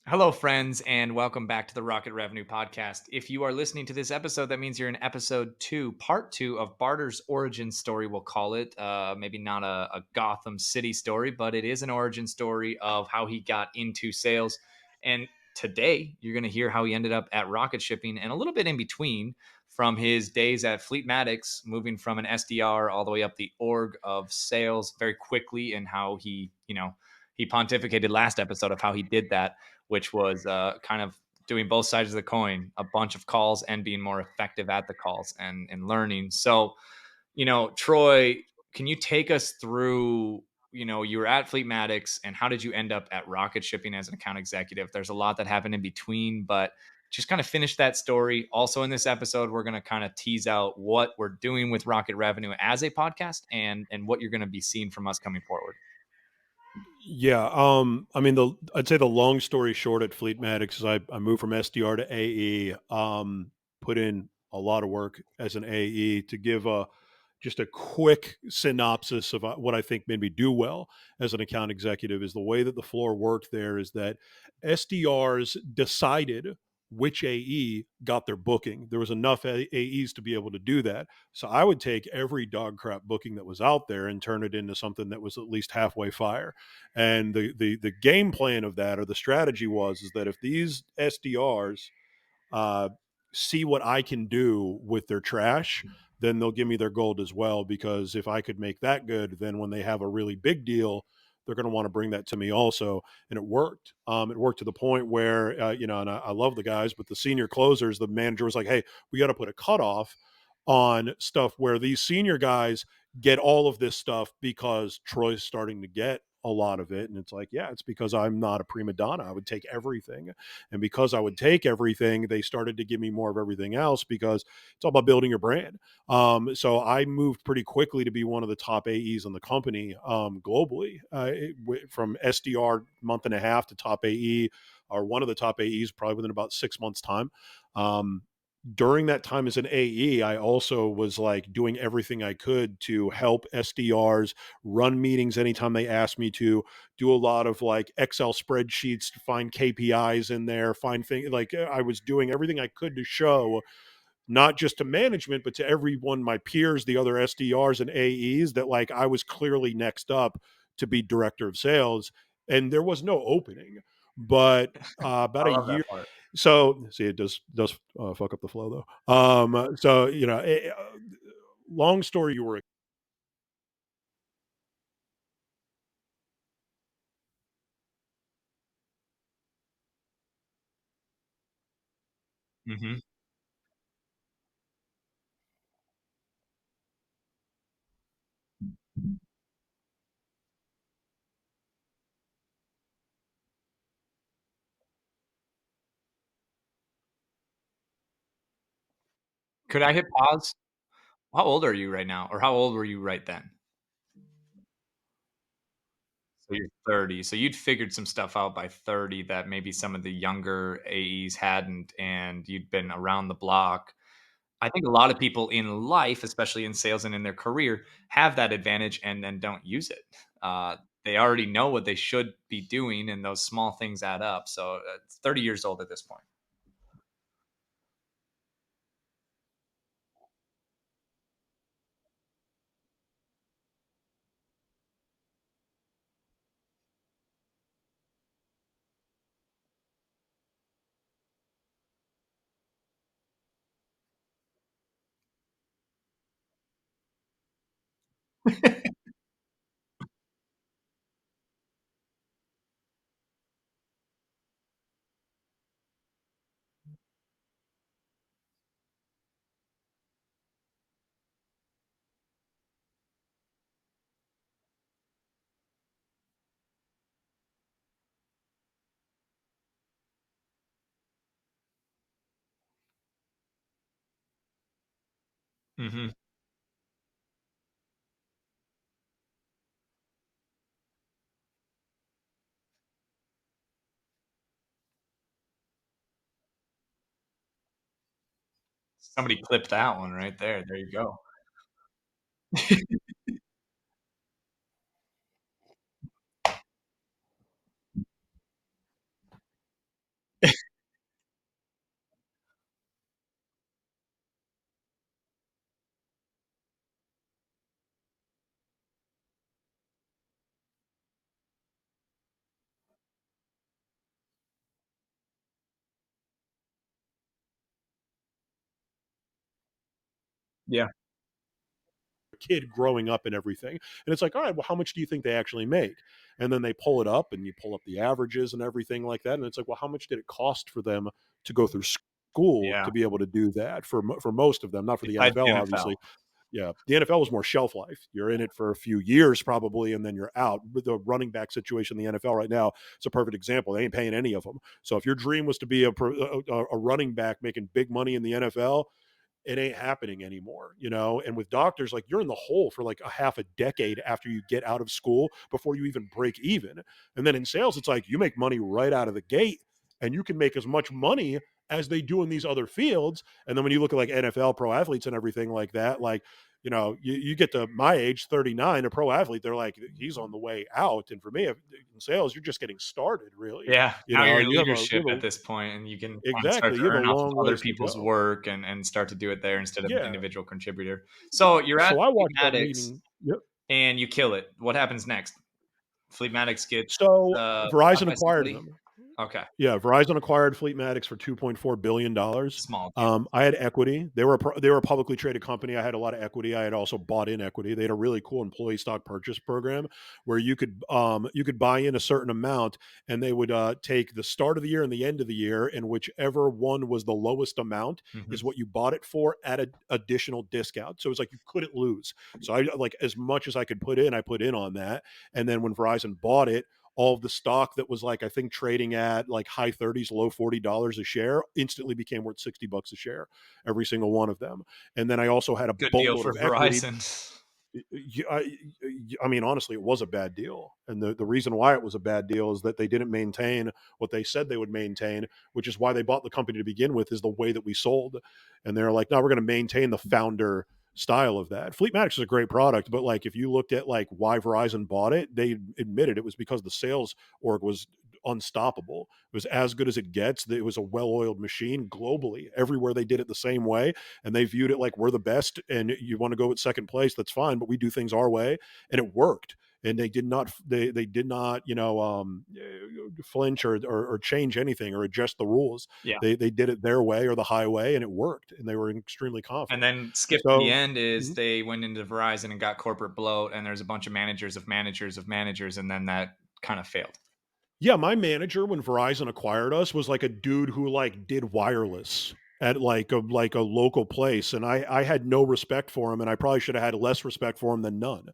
Hello, friends, and welcome back to the Rocket Revenue Podcast. If you are listening to this episode, that means you're in episode two, part two of Barter's origin story, we'll call it. Maybe not a Gotham City story, but it is an origin story of how he got into sales. And today, you're going to hear how he ended up at rocket shipping and a little bit in between from his days at Fleetmatics, moving from an SDR all the way up the org of sales very quickly, and how he pontificated last episode of how he did that, which was kind of doing both sides of the coin, a bunch of calls and being more effective at the calls and learning. So, Troy, can you take us through, you were at Fleetmatics and how did you end up at Rocket Shipping as an account executive? There's a lot that happened in between, but just kind of finish that story. Also, in this episode, we're going to kind of tease out what we're doing with Rocket Revenue as a podcast and what you're going to be seeing from us coming forward. Yeah, I mean, I'd say the long story short at Fleetmatics is I moved from SDR to AE. Put in a lot of work as an AE to give just a quick synopsis of what I think made me do well as an account executive. Is the way that the floor worked there is that SDRs decided which AE got their booking. There was enough AEs to be able to do that. So I would take every dog crap booking that was out there and turn it into something that was at least halfway fire. And the game plan of that, or the strategy was, is that if these SDRs uh, see what I can do with their trash, then they'll give me their gold as well. Because if I could make that good, then when they have a really big deal, they're going to want to bring that to me also. And it worked. It worked to the point where, and I love the guys, but the senior closers, the manager was like, hey, we got to put a cutoff on stuff where these senior guys get all of this stuff because Troy's starting to get a lot of it. And it's like, yeah, it's because I'm not a prima donna. I would take everything. And because I would take everything, they started to give me more of everything else because it's all about building your brand. So I moved pretty quickly to be one of the top AEs in the company globally, from SDR month and a half to top AE, or one of the top AEs probably within about 6 months' time. Um, During that time as an AE, I also was like doing everything I could to help SDRs run meetings anytime they asked me to, do a lot of like Excel spreadsheets to find KPIs in there, find things like I was doing everything I could to show not just to management, but to everyone, my peers, the other SDRs and AEs, that like I was clearly next up to be director of sales. And there was no opening. But about I a love year, that part. so see, it does fuck up the flow though. So long story, you were Hmm. Could I hit pause? How old are you right now? Or how old were you right then? So you're 30. So you'd figured some stuff out by 30 that maybe some of the younger AEs hadn't, and you'd been around the block. I think a lot of people in life, especially in sales and in their career, have that advantage and then don't use it. They already know what they should be doing, and those small things add up. So, 30 years old at this point. Hmm. Somebody clipped that one right there. There you go. Yeah. kid growing up and everything. And it's like, all right, well, how much do you think they actually make? And then they pull it up and you pull up the averages and everything like that. And it's like, well, how much did it cost for them to go through school Yeah. to be able to do that for most of them, not for the Besides the NFL, NFL. obviously. Yeah, the NFL was more shelf life. You're in it for a few years probably, and then you're out. With the running back situation in the NFL right now, it's a perfect example. They ain't paying any of them. So if your dream was to be a running back making big money in the NFL, it ain't happening anymore, you know? And with doctors, like you're in the hole for like a half a decade after you get out of school before you even break even. And then in sales, it's like you make money right out of the gate and you can make as much money as they do in these other fields. And then when you look at like NFL pro athletes and everything like that, like, you know, you get to my age, 39, a pro athlete, they're like, he's on the way out. And for me, in sales, you're just getting started, really. Yeah, You now know, you're in you have a, you leadership have a, at this point, and you can kinda start exactly, to you have a earn off of long other ways to people's go. work and start to do it there instead of an Yeah. individual contributor. So you're at So I watched that Fleetmatics meeting. Yep. and you kill it. What happens next? Fleetmatics gets, So bought Verizon by acquired somebody? them. Okay, Yeah, Verizon acquired Fleetmatics for $2.4 billion. small deal. I had equity. They were a publicly traded company. I had a lot of equity. I had also bought in equity. They had a really cool employee stock purchase program where you could buy in a certain amount, and they would take the start of the year and the end of the year, and whichever one was the lowest amount Mhm. is what you bought it for at an additional discount. So it was like you couldn't lose. So I like as much as I could put in, I put in on that. And then when Verizon bought it, all of the stock that was like I think trading at like high 30s, low $40 a share instantly became worth $60 a share, every single one of them. And then I also had a Good deal boatload for of equity. Verizon. I mean, honestly, it was a bad deal. And the reason why it was a bad deal is that they didn't maintain what they said they would maintain, which is why they bought the company to begin with, is the way that we sold. And they're like, no, we're going to maintain the founder style of that. Fleetmatics is a great product, but like if you looked at like why Verizon bought it, they admitted it was because the sales org was unstoppable. It was as good as it gets. It was a well-oiled machine globally. Everywhere they did it the same way, and they viewed it like we're the best and you want to go at second place, that's fine, but we do things our way, and it worked. And they did not flinch or change anything or adjust the rules. Yeah. They did it their way or the highway, and it worked, and they were extremely And confident. then skip to the So end is mhm. they went into Verizon and got corporate bloat, and there's a bunch of managers of managers of managers, and then that kind of failed. Yeah, my manager when Verizon acquired us was like a dude who like did wireless at like a local place, and I had no respect for him, and I probably should have had less respect for him than none.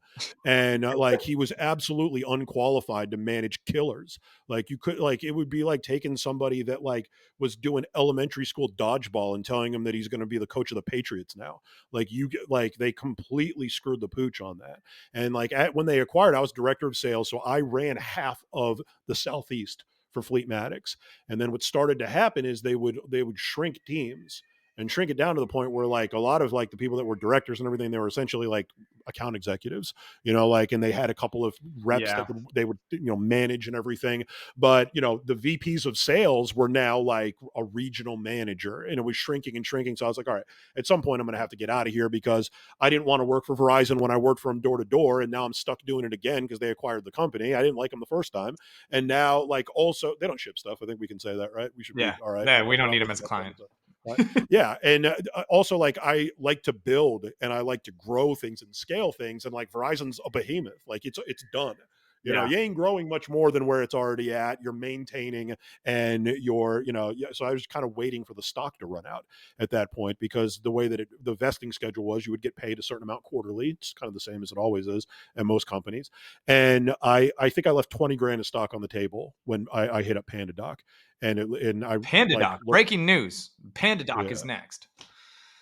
And like he was absolutely unqualified to manage killers. Like you could like it would be like taking somebody that like was doing elementary school dodgeball and telling him that he's going to be the coach of the Patriots now. Like you get like they completely screwed the pooch on that. And like when they acquired, I was director of sales, so I ran half of the Southeast for Fleetmatics. And then what started to happen is they would shrink teams and shrink it down to the point where like a lot of like the people that were directors and everything, they were essentially like account executives, you know, like, and they had a couple of reps Yeah. that they would, manage and everything. But, the VPs of sales were now like a regional manager, and it was shrinking and shrinking. So I was like, all right, at some point I'm going to have to get out of here because I didn't want to work for Verizon when I worked for them door to door. And now I'm stuck doing it again because they acquired the company. I didn't like them the first time. And now, like, also, they don't ship stuff. I think we can say that, right? We should be Yeah. all right. Yeah, we We're don't not need him making as a that public. client. Right? Yeah. And also, like, I like to build and I like to grow things and scale things. And like, Verizon's a behemoth. Like, it's done. Yeah. You ain't growing much more than where it's already at. You're maintaining and you're, yeah. So I was kind of waiting for the stock to run out at that point because the way that the vesting schedule was, you would get paid a certain amount quarterly. It's kind of the same as it always is at most companies. And I think I left 20 grand of stock on the table when I hit up PandaDoc, and I Panda like Doc. looked, Breaking news. Panda Doc is yeah, next.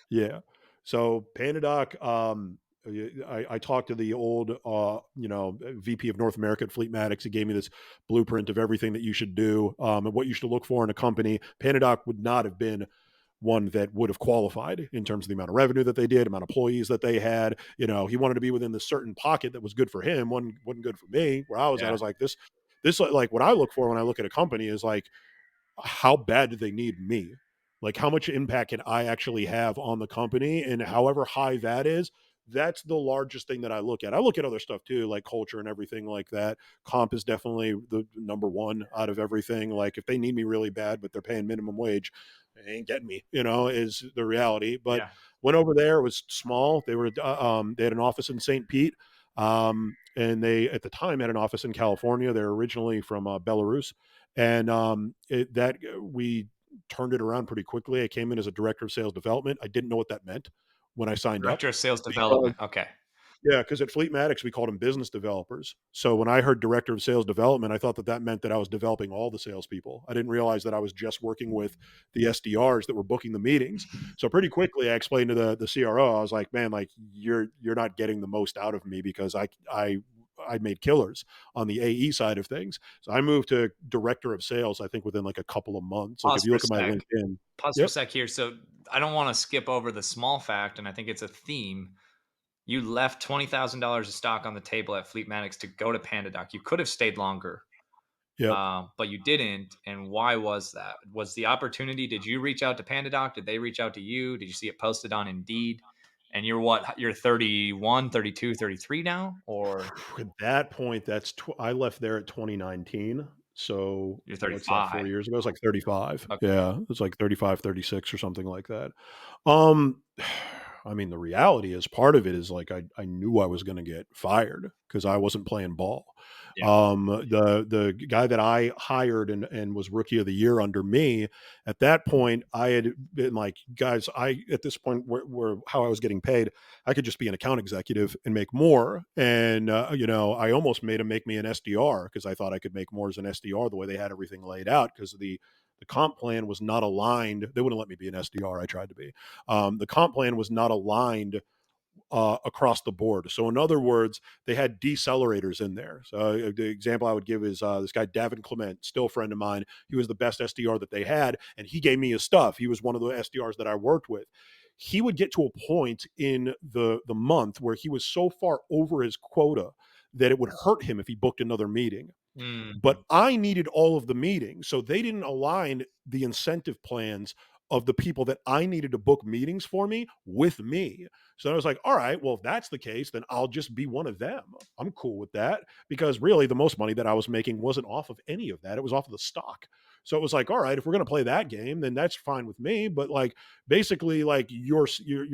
yeah. So PandaDoc, I talked to the old, VP of North America at Fleetmatics. He gave me this blueprint of everything that you should do, and what you should look for in a company. PandaDoc would not have been one that would have qualified in terms of the amount of revenue that they did, amount of employees that they had. He wanted to be within this certain pocket that was good for him, wasn't good for me. Where I was at, I Yeah. was like, this like what I look for when I look at a company is like, how bad do they need me? Like, how much impact can I actually have on the company? And however high that is, that's the largest thing that I look at. I look at other stuff too, like culture and everything like that. Comp is definitely the number one out of everything. Like, if they need me really bad, but they're paying minimum wage, they ain't getting me, is the reality. But Yeah. Went over there. It was small. They had an office in St. Pete, and they at the time had an office in California. They're originally from Belarus, and we turned it around pretty quickly. I came in as a director of sales development. I didn't know what that meant when I signed up Director of sales because development. Okay. yeah, because at Fleetmatics, we called them business developers. So when I heard director of sales development, I thought that that meant that I was developing all the salespeople. I didn't realize that I was just working with the SDRs that were booking the meetings. So pretty quickly, I explained to the CRO, I was like, "Man, like you're not getting the most out of me because I made killers on the AE side of things." So I moved to director of sales, I think within like a couple of months. Like Pause if you for a look at my sec. LinkedIn, Pause for a yep, sec here. So I don't want to skip over the small fact, and I think it's a theme. You left $20,000 of stock on the table at Fleetmatics to go to PandaDoc. You could have stayed longer, yep. but you didn't. And why was that? Was the opportunity? Did you reach out to PandaDoc? Did they reach out to you? Did you see it posted on Indeed? And you're what? You're 31, 32, 33 now, or At that point, I left there at 2019. So you're what's that, 35? 4 years ago? It's like 35. Okay. Yeah, it's like 35, 36, or something like that. Um, I mean, the reality is part of it is like I knew I was going to get fired because I wasn't playing ball. Yeah. The guy that I hired and was rookie of the year under me, at that point, I had been like, guys, I at this point where how I was getting paid, I could just be an account executive and make more. And I almost made him make me an SDR because I thought I could make more as an SDR the way they had everything laid out because the comp plan was not aligned. They wouldn't let me be an SDR. I tried to be. The comp plan was not aligned across the board. So, in other words, they had decelerators in there. So, the example I would give is this guy, Davin Clement, still a friend of mine. He was the best SDR that they had, and he gave me his stuff. He was one of the SDRs that I worked with. He would get to a point in the month where he was so far over his quota that it would hurt him if he booked another meeting. But Mm, I needed all of the meetings. So they didn't align the incentive plans of the people that I needed to book meetings for me with me. So I was like, all right, well, if that's the case, then I'll just be one of them. I'm cool with that because really the most money that I was making wasn't off of any of that. It was off of the stock. So it was like, all right, if we're going to play that game, then that's fine with me. But like basically like you're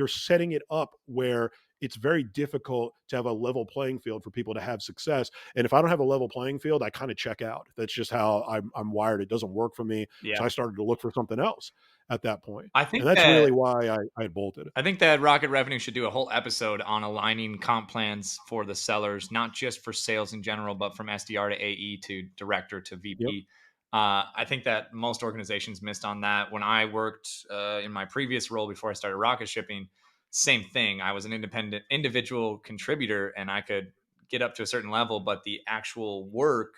setting it up where it's very difficult to have a level playing field for people to have success. And if I don't have a level playing field, I kind of check out. That's just how I'm wired. It doesn't work for me. yeah. So I started to look for something else at that point. I think And that's that really why I had bolted. I think that Rocket Revenue should do a whole episode on aligning comp plans for the sellers, not just for sales in general, but from SDR to AE to director to Yep. VP. I think that most organizations missed on that. When I worked in my previous role before I started rocket shipping, same thing. I was an independent individual contributor and I could get up to a certain level, but the actual work,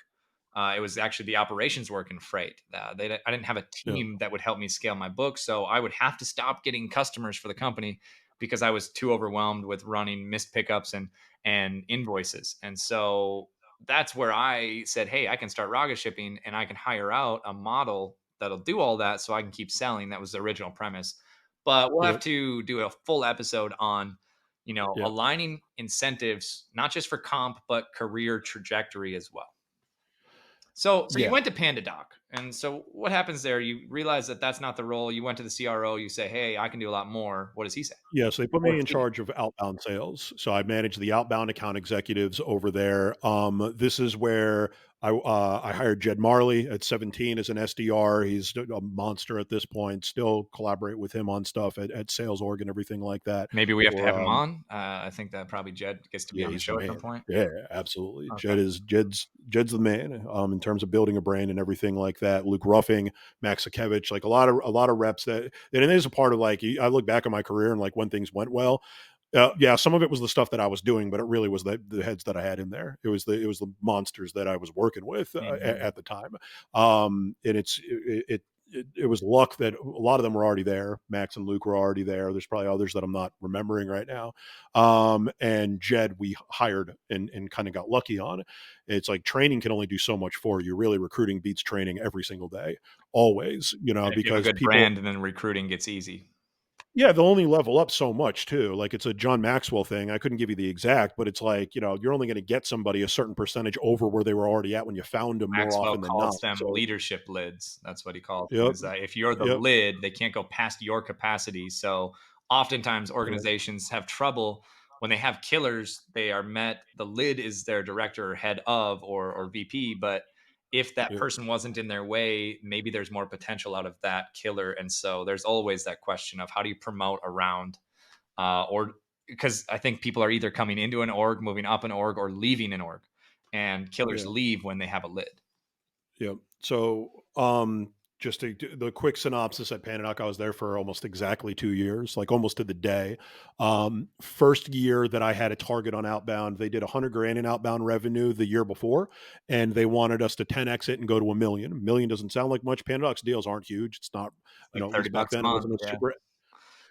it was actually the operations work in freight. I didn't have a Yeah. team that would help me scale my book, so I would have to stop getting customers for the company because I was too overwhelmed with running missed pickups and invoices. And so that's where I said, "Hey, I can start rocket shipping, and I can hire out a model that'll do all that, so I can keep selling." That was the original premise. But we'll have Yep. to do a full episode on, Yeah. aligning incentives, not just for comp, but career trajectory as well. So you Yeah. went to PandaDoc, and so what happens there? You realize that that's not the role. You went to the CRO. You say, "Hey, I can do a lot more." What does he say? Yeah, so they put What me does in he do? charge of outbound sales. So I manage the outbound account executives over there. This is where I hired Jed Marley at 17 as an SDR. He's a monster at this point. Still collaborate with him on stuff at Sales Org and everything like that. Maybe we have to For have him on. I think that probably Jed gets to be Yeah, on the he's the show at some man. point. Yeah, absolutely. Okay. Jed's the man, in terms of building a brand and everything like that. Luke Ruffing, Max Sakevich, like a lot of reps that, and it is a part of like, I look back at my career and like when things went well, yeah, some of it was the stuff that I was doing, but it really was the heads that I had in there. It was the monsters that I was working with Mhm. at the time. And it was luck that a lot of them were already there. Max and Luke were already there. There's probably others that I'm not remembering right now. And Jed, we hired and kind of got lucky on. It's like training can only do so much for you. Really, recruiting beats training every single day, always. And if you have a Because good people, brand, then recruiting gets easy. yeah, they'll only level up so much too. Like it's a John Maxwell thing. I couldn't give you the exact, but it's like, you're only going to get somebody a certain percentage over where they were already at when you found them more Maxwell often than not. calls them So, leadership lids. That's what he calls them. yep, Is that if you're the yep, lid, they can't go past your capacity. So oftentimes Right. organizations have trouble when they have killers. They are met, the lid is their director or head of, or VP, but if that Yep. person wasn't in their way, maybe there's more potential out of that killer. And so there's always that question of how do you promote around, or because I think people are either coming into an org, moving up an org, or leaving an org, and killers Yeah. leave when they have a lid. Yep. So, just to do the quick synopsis at Panadoc, I was there for almost exactly 2 years, like almost to the day. First year that I had a target on outbound, they did 100 grand in outbound revenue the year before, and they wanted us to 10x it and go to a million. A million doesn't sound like much. Panadoc's deals aren't huge. It's not, It's like at 30 least back bucks a then, month. Yeah.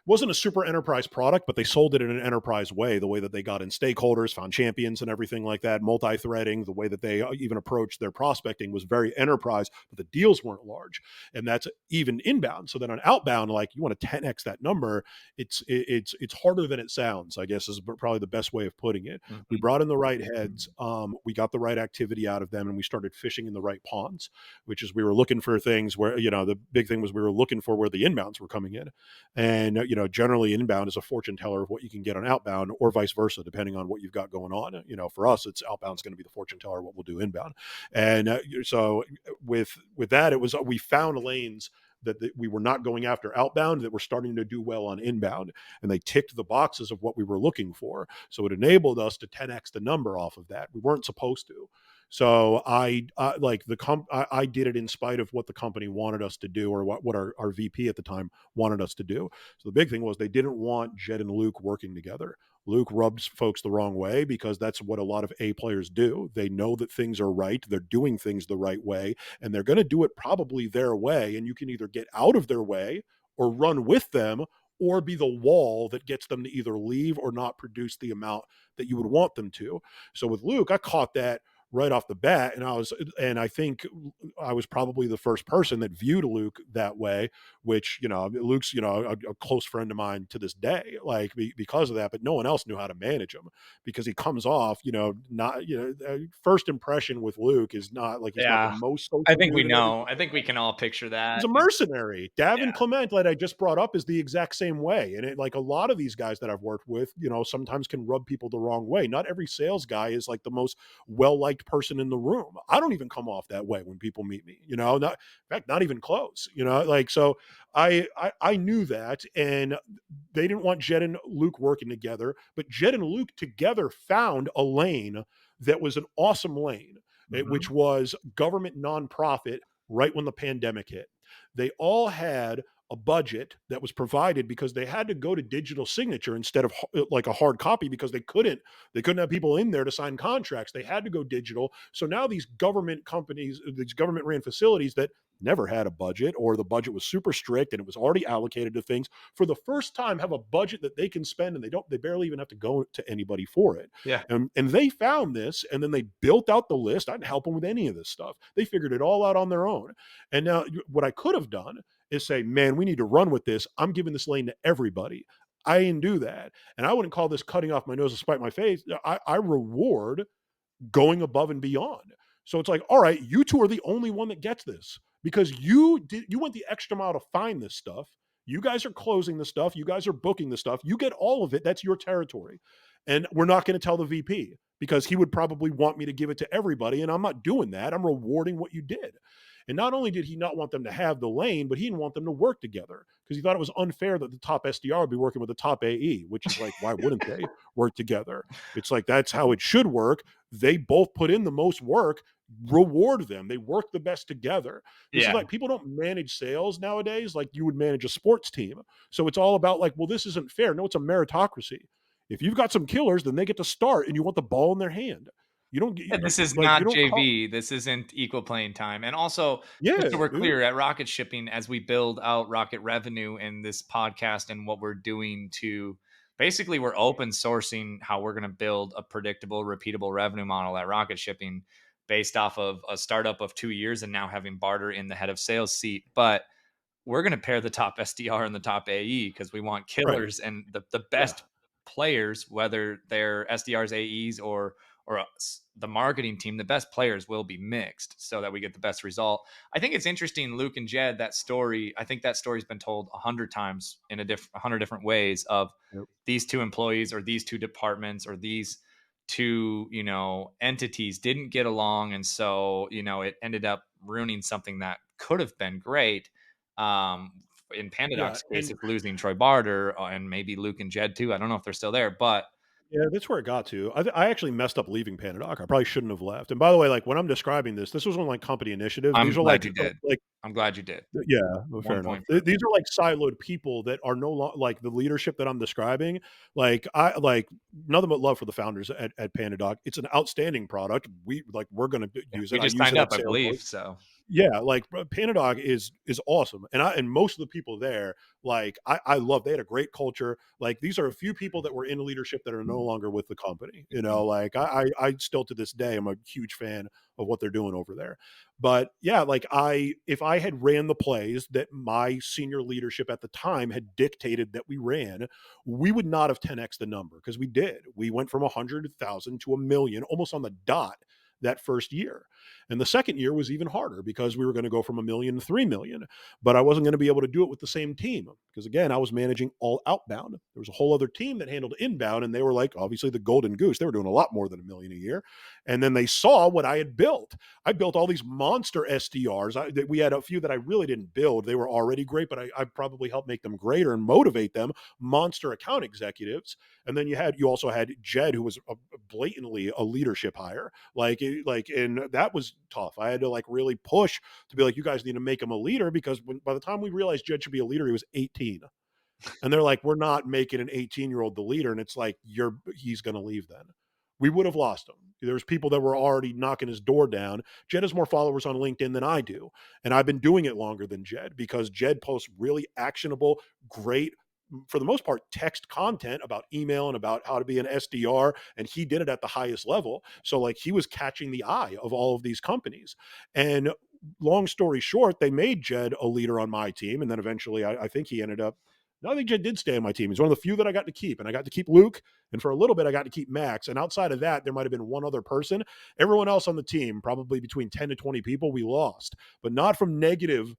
wasn't a super enterprise product, but they sold it in an enterprise way, the way that they got in stakeholders, found champions and everything like that, multi-threading, the way that they even approached their prospecting was very enterprise, but the deals weren't large. And that's even inbound. So then on outbound, like you want to 10x that number, it's harder than it sounds, I guess is probably the best way of putting it. We Mhm. brought in the right heads, we got the right activity out of them, and we started fishing in the right ponds, which is we were looking for things where, the big thing was we were looking for where the inbounds were coming in. And, generally inbound is a fortune teller of what you can get on outbound or vice versa, depending on what you've got going on. For us, it's outbound is going to be the fortune teller, what we'll do inbound. And so with that, it was, we found lanes that we were not going after outbound that were starting to do well on inbound. And they ticked the boxes of what we were looking for. So it enabled us to 10x the number off of that. We weren't supposed to. So I did it in spite of what the company wanted us to do, or what our VP at the time wanted us to do. So the big thing was they didn't want Jed and Luke working together. Luke rubs folks the wrong way because that's what a lot of A players do. They know that things are right, they're doing things the right way, and they're going to do it probably their way. And you can either get out of their way or run with them, or be the wall that gets them to either leave or not produce the amount that you would want them to. So with Luke, I caught that right off the bat, and I think I was probably the first person that viewed Luke that way, which, Luke's, a close friend of mine to this day, like because of that, but no one else knew how to manage him because he comes off, not, first impression with Luke is not like he's not the Yeah. most I social think we dude and know. everything I think we can all picture he's that. a And mercenary. Davin yeah. Clement, that I just brought up, is the exact same way. And like a lot of these guys that I've worked with, sometimes can rub people the wrong way. Not every sales guy is like the most well liked person in the room. I don't even come off that way when people meet me. Not in fact, not even close. Like so. I knew that, and they didn't want Jed and Luke working together, but Jed and Luke together found a lane that was an awesome lane, which Mhm. was government nonprofit right when the pandemic hit. They all had a budget that was provided because they had to go to digital signature instead of like a hard copy because they couldn't have people in there to sign contracts. They had to go digital. So now these government companies, these government ran facilities that never had a budget, or the budget was super strict and it was already allocated to things, for the first time have a budget that they can spend, and they barely even have to go to anybody for it. Yeah. And they found this, and then they built out the list. I didn't help them with any of this stuff. They figured it all out on their own. And now what I could have done is say, man, we need to run with this. I'm giving this lane to everybody. I didn't do that. And I wouldn't call this cutting off my nose to spite my face. I reward going above and beyond. So it's like, all right, you two are the only one that gets this because you went the extra mile to find this stuff. You guys are closing the stuff. You guys are booking the stuff. You get all of it. That's your territory. And we're not going to tell the VP because he would probably want me to give it to everybody. And I'm not doing that. I'm rewarding what you did. And not only did he not want them to have the lane, but he didn't want them to work together because he thought it was unfair that the top SDR would be working with the top AE, which is like, why wouldn't they work together? It's like, that's how it should work. They both put in the most work, reward them. They work the best together. This is Yeah. like, people don't manage sales nowadays like you would manage a sports team. So it's all about like, well, this isn't fair. No, it's a meritocracy. If you've got some killers, then they get to start and you want the ball in their hand. You don't get And this is like, you not don't call. JV. This isn't equal playing time. And also, just so Yeah, we're dude. clear, at Rocket Shipping, as we build out Rocket Revenue in this podcast and what we're doing to basically, we're open sourcing how we're going to build a predictable, repeatable revenue model at Rocket Shipping based off of a startup of 2 years and now having Barter in the head of sales seat. But we're going to pair the top SDR and the top AE because we want Right. killers and the Yeah. best players, whether they're SDRs, AEs, or or the marketing team, the best players will be mixed so that we get the best result. I think it's interesting, Luke and Jed, that story. I think that story's been told 100 times in a hundred different ways of Yep. these two employees or these two departments or these two, entities didn't get along. And so, it ended up ruining something that could have been great. Um, in Yeah, Pandadoc's case, and it's losing Troy Barter and maybe Luke and Jed too. I don't know if they're still there, but yeah, that's where it got to. I actually messed up leaving Panadoc. I probably shouldn't have left. And by the way, like when I'm describing this, this was on like company initiatives. I'm These are glad you did. like I'm glad you did. yeah, well, fair One enough. point for These are like siloed people that are no longer like the leadership that I'm describing. Like I like nothing but love for the founders at Panadoc. It's an outstanding product. We're going to yeah. use We it. I just use signed it up, at I believe. Salesforce. So Yeah, like, Panadog is awesome, and most of the people there, like, I love they had a great culture, like, these are a few people that were in leadership that are no longer with the company, like, I still to this day, I'm a huge fan of what they're doing over there, but, yeah, like, if I had ran the plays that my senior leadership at the time had dictated that we ran, we would not have 10x the number because we did. We went from 100,000 to 1,000,000 almost on the dot that first year. And the second year was even harder because we were going to go from 1,000,000 to 3,000,000, but I wasn't going to be able to do it with the same team because again, I was managing all outbound. There was a whole other team that handled inbound and they were like obviously the golden goose. They were doing a lot more than 1,000,000 a year. And then they saw what I had built. I built all these monster SDRs. We had a few that I really didn't build. They were already great, but I probably helped make them greater and motivate them. Monster account executives. And then you also had Jed, who was blatantly a leadership hire. And that was tough. I had to like really push to be like, you guys need to make him a leader because by the time we realized Jed should be a leader, he was 18. And they're like, we're not making an 18-year-old the leader. And it's like, he's going to leave then. We would have lost him. There's people that were already knocking his door down. Jed has more followers on LinkedIn than I do. And I've been doing it longer than Jed because Jed posts really actionable, great, for the most part, text content about email and about how to be an SDR. And he did it at the highest level. So, like, he was catching the eye of all of these companies. And long story short, they made Jed a leader on my team. And then eventually, I think he ended up. No, I think Jed did stay on my team. He's one of the few that I got to keep. And I got to keep Luke. And for a little bit, I got to keep Max. And outside of that, there might have been one other person. Everyone else on the team, probably between 10 to 20 people, we lost, but not from negative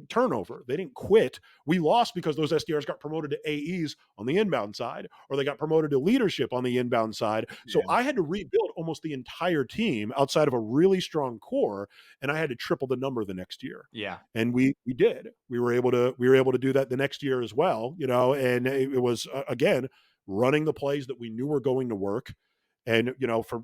turnover. They didn't quit. We lost because those SDRs got promoted to AEs on the inbound side, or they got promoted to leadership on the inbound side. So yeah, I had to rebuild almost the entire team outside of a really strong core, and I had to triple the number the next year. yeah, And we did. We were able to do that the next year as well. And it was again running the plays that we knew were going to work. And for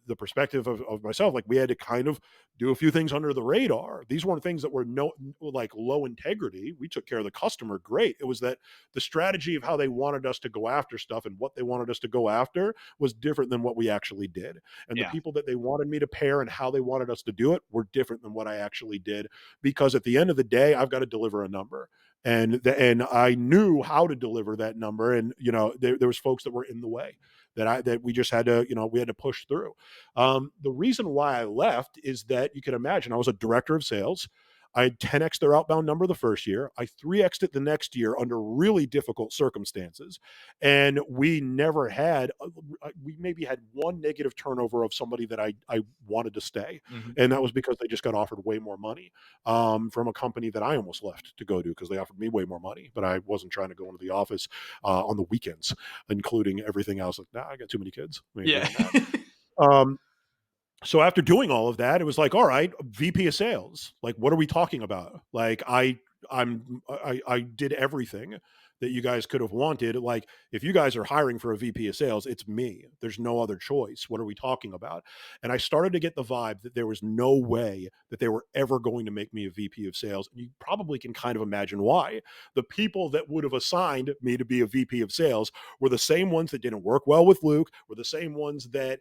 the perspective of myself, like we had to kind of do a few things under the radar. These weren't things that were no like low integrity. We took care of the customer great. It was that the strategy of how they wanted us to go after stuff and what they wanted us to go after was different than what we actually did. And the yeah, people that they wanted me to pair and how they wanted us to do it were different than what I actually did. Because at the end of the day, I've got to deliver a number. And I knew how to deliver that number. And there was folks that were in the way that we just had to, we had to push through. The reason why I left is that you can imagine I was a director of sales. I had 10x their outbound number the first year. I 3x'd it the next year under really difficult circumstances. And we never had, we maybe had one negative turnover of somebody that I wanted to stay. hmm, And that was because they just got offered way more money from a company that I almost left to go to because they offered me way more money. But I wasn't trying to go into the office on the weekends, including everything else. Like, nah, I got too many kids. We ain't yeah, doing that. Um, so after doing all of that, it was like, all right, VP of sales. Like, what are we talking about? Like, I did everything that you guys could have wanted. Like, if you guys are hiring for a VP of sales, it's me. There's no other choice. What are we talking about? And I started to get the vibe that there was no way that they were ever going to make me a VP of sales. And you probably can kind of imagine why. The people that would have assigned me to be a VP of sales were the same ones that didn't work well with Luke, were the same ones that,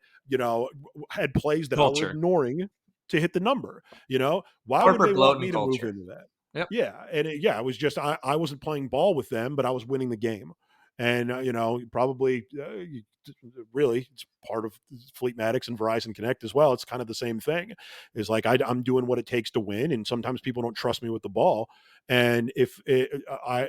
had plays that I was culture, ignoring to hit the number. Why would they corporate bloat want and me to move culture. into that? Yep. Yeah, and it was just I wasn't playing ball with them, but I was winning the game, and probably really it's part of Fleetmatics and Verizon Connect as well. It's kind of the same thing. Is like I'm doing what it takes to win, and sometimes people don't trust me with the ball, and if it, I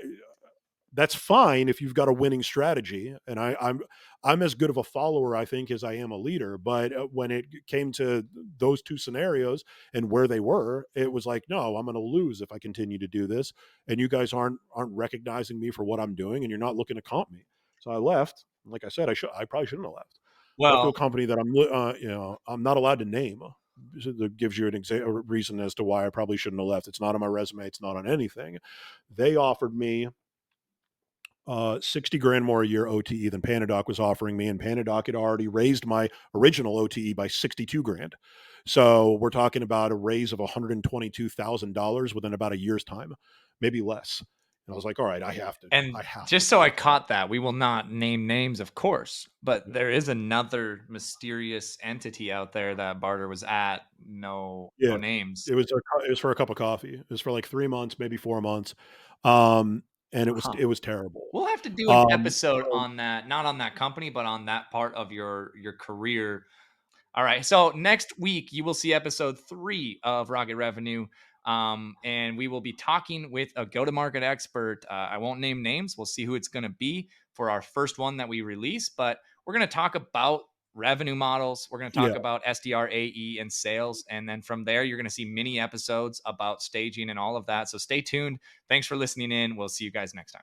That's fine if you've got a winning strategy, and I'm as good of a follower, I think, as I am a leader. But when it came to those two scenarios and where they were, it was like, no, I'm going to lose if I continue to do this, and you guys aren't recognizing me for what I'm doing, and you're not looking to comp me. So I left. Like I said, I probably shouldn't have left. Left to a Well, company that I'm not allowed to name. So that gives you a reason as to why I probably shouldn't have left. It's not on my resume. It's not on anything. They offered me 60 grand more a year OTE than Panadoc was offering me. And Panadoc had already raised my original OTE by 62 grand. So we're talking about a raise of $122,000 within about a year's time, maybe less. And I was like, all right, and I have to just so I take that. caught that, we will not name names, of course, but there is another mysterious entity out there that Barter was at. No Yeah. names. It was for a cup of coffee. It was for like 3 months, maybe 4 months. Um, and Huh. it was terrible. We'll have to do an episode So on that, not on that company, but on that part of your career. All right. So next week you will see episode 3 of Rocket Revenue. And we will be talking with a go-to-market expert. I won't name names. We'll see who it's going to be for our first one that we release. But we're going to talk about revenue models. We're going to talk yeah. about SDR, AE, and sales. And then from there, you're going to see mini episodes about staging and all of that. So stay tuned. Thanks for listening in. We'll see you guys next time.